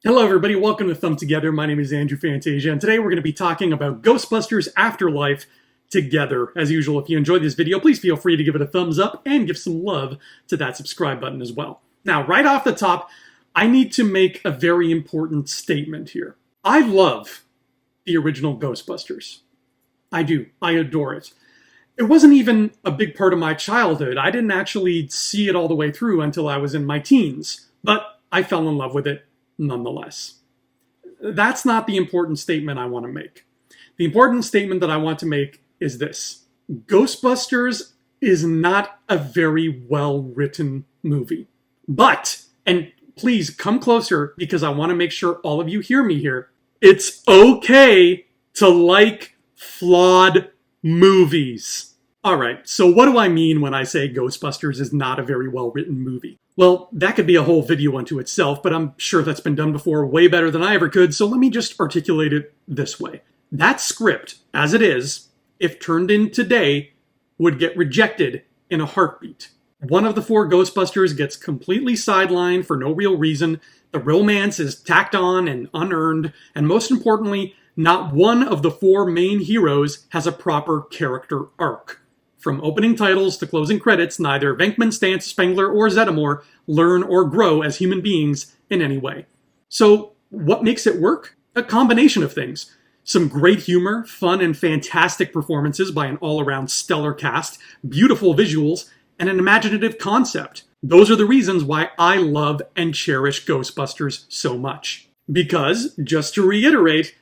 Hello everybody, welcome to Thumb Together. My name is Andrew Fantasia, and today we're going to be talking about Ghostbusters Afterlife together. As usual, if you enjoyed this video, please feel free to give it a thumbs up and give some love to that subscribe button as well. Now, right off the top, I need to make a very important statement here. I love the original Ghostbusters. I do. I adore it. It wasn't even a big part of my childhood. I didn't actually see it all the way through until I was in my teens, but I fell in love with it nonetheless. That's not the important statement I want to make. The important statement that I want to make is this. Ghostbusters is not a very well-written movie. But, and please come closer because I want to make sure all of you hear me here, it's okay to like flawed movies. Alright, so what do I mean when I say Ghostbusters is not a very well-written movie? Well, that could be a whole video unto itself, but I'm sure that's been done before way better than I ever could, so let me just articulate it this way. That script, as it is, if turned in today, would get rejected in a heartbeat. One of the four Ghostbusters gets completely sidelined for no real reason, the romance is tacked on and unearned, and most importantly, not one of the four main heroes has a proper character arc. From opening titles to closing credits, neither Venkman, Stantz, Spengler, or Zeddemore learn or grow as human beings in any way. So, what makes it work? A combination of things. Some great humor, fun and fantastic performances by an all-around stellar cast, beautiful visuals, and an imaginative concept. Those are the reasons why I love and cherish Ghostbusters so much. Because, just to reiterate,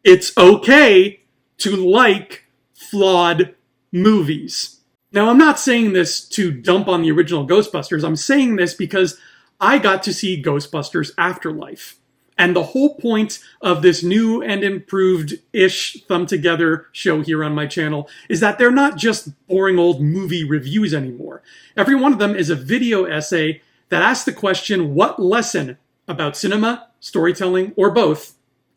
it's okay to like flawed movies. Now, I'm not saying this to dump on the original Ghostbusters. I'm saying this because I got to see Ghostbusters Afterlife. And the whole point of this new and improved-ish Thumb Together show here on my channel is that they're not just boring old movie reviews anymore. Every one of them is a video essay that asks the question, what lesson about cinema, storytelling, or both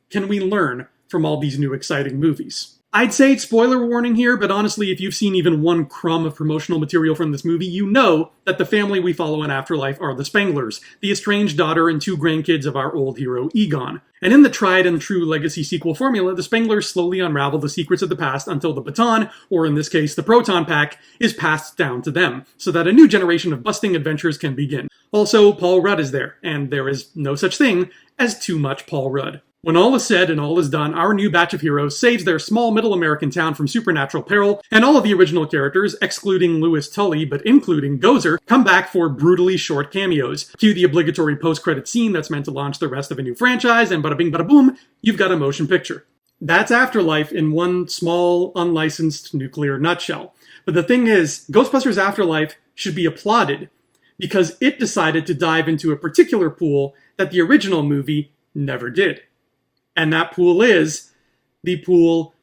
can we learn from all these new exciting movies? I'd say it's spoiler warning here, but honestly, if you've seen even one crumb of promotional material from this movie, you know that the family we follow in Afterlife are the Spenglers, the estranged daughter and two grandkids of our old hero, Egon. And in the tried and true legacy sequel formula, the Spenglers slowly unravel the secrets of the past until the baton, or in this case, the proton pack, is passed down to them, so that a new generation of busting adventures can begin. Also, Paul Rudd is there, and there is no such thing as too much Paul Rudd. When all is said and all is done, our new batch of heroes saves their small middle American town from supernatural peril, and all of the original characters, excluding Louis Tully but including Gozer, come back for brutally short cameos. Cue the obligatory post-credit scene that's meant to launch the rest of a new franchise, and bada bing bada boom, you've got a motion picture. That's Afterlife in one small, unlicensed nuclear nutshell. But the thing is, Ghostbusters Afterlife should be applauded, because it decided to dive into a particular pool that the original movie never did. And that pool is the pool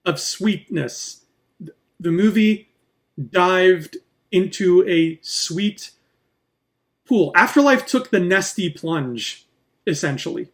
of sweetness. The movie dived into a sweet pool. Afterlife took the nesty plunge, essentially.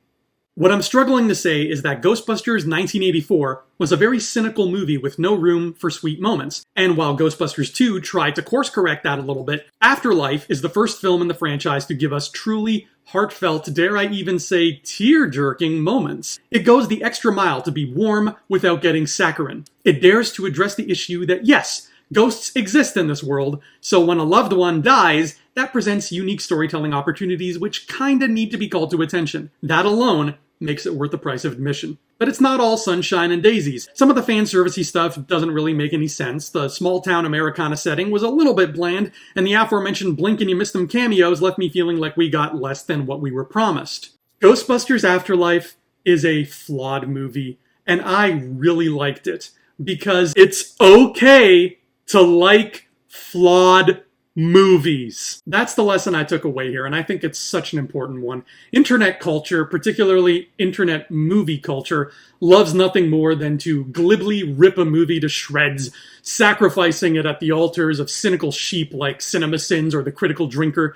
What I'm struggling to say is that Ghostbusters 1984 was a very cynical movie with no room for sweet moments. And while Ghostbusters 2 tried to course correct that a little bit, Afterlife is the first film in the franchise to give us truly heartfelt, dare I even say tear-jerking moments. It goes the extra mile to be warm without getting saccharine. It dares to address the issue that yes, ghosts exist in this world, so when a loved one dies, that presents unique storytelling opportunities which kinda need to be called to attention. That alone makes it worth the price of admission. But it's not all sunshine and daisies. Some of the fan servicey stuff doesn't really make any sense. The small-town Americana setting was a little bit bland, and the aforementioned blink and you miss them cameos left me feeling like we got less than what we were promised. Ghostbusters Afterlife is a flawed movie, and I really liked it, because it's okay to like flawed movies. That's the lesson I took away here, and I think it's such an important one. Internet culture, particularly internet movie culture, loves nothing more than to glibly rip a movie to shreds, sacrificing it at the altars of cynical sheep like CinemaSins or The Critical Drinker.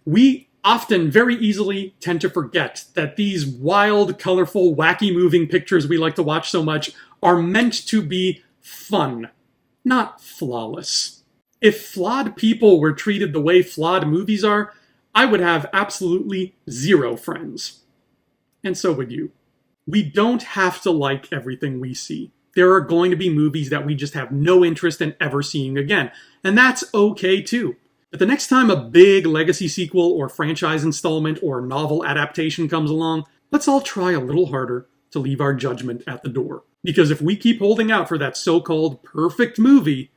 We often very easily tend to forget that these wild, colorful, wacky moving pictures we like to watch so much are meant to be fun, not flawless. If flawed people were treated the way flawed movies are, I would have absolutely zero friends. and so would you. We don't have to like everything we see. There are going to be movies that we just have no interest in ever seeing again, and that's okay too. But the next time a big legacy sequel or franchise installment or novel adaptation comes along, let's all try a little harder to leave our judgment at the door. Because if we keep holding out for that so-called perfect movie,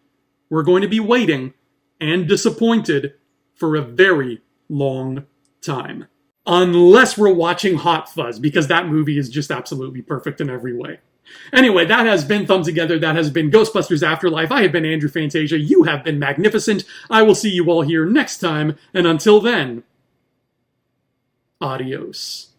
we're going to be waiting and disappointed for a very long time. Unless we're watching Hot Fuzz, because that movie is just absolutely perfect in every way. Anyway, that has been Thumb Together. That has been Ghostbusters Afterlife. I have been Andrew Fantasia. You have been magnificent. I will see you all here next time. And until then, adios.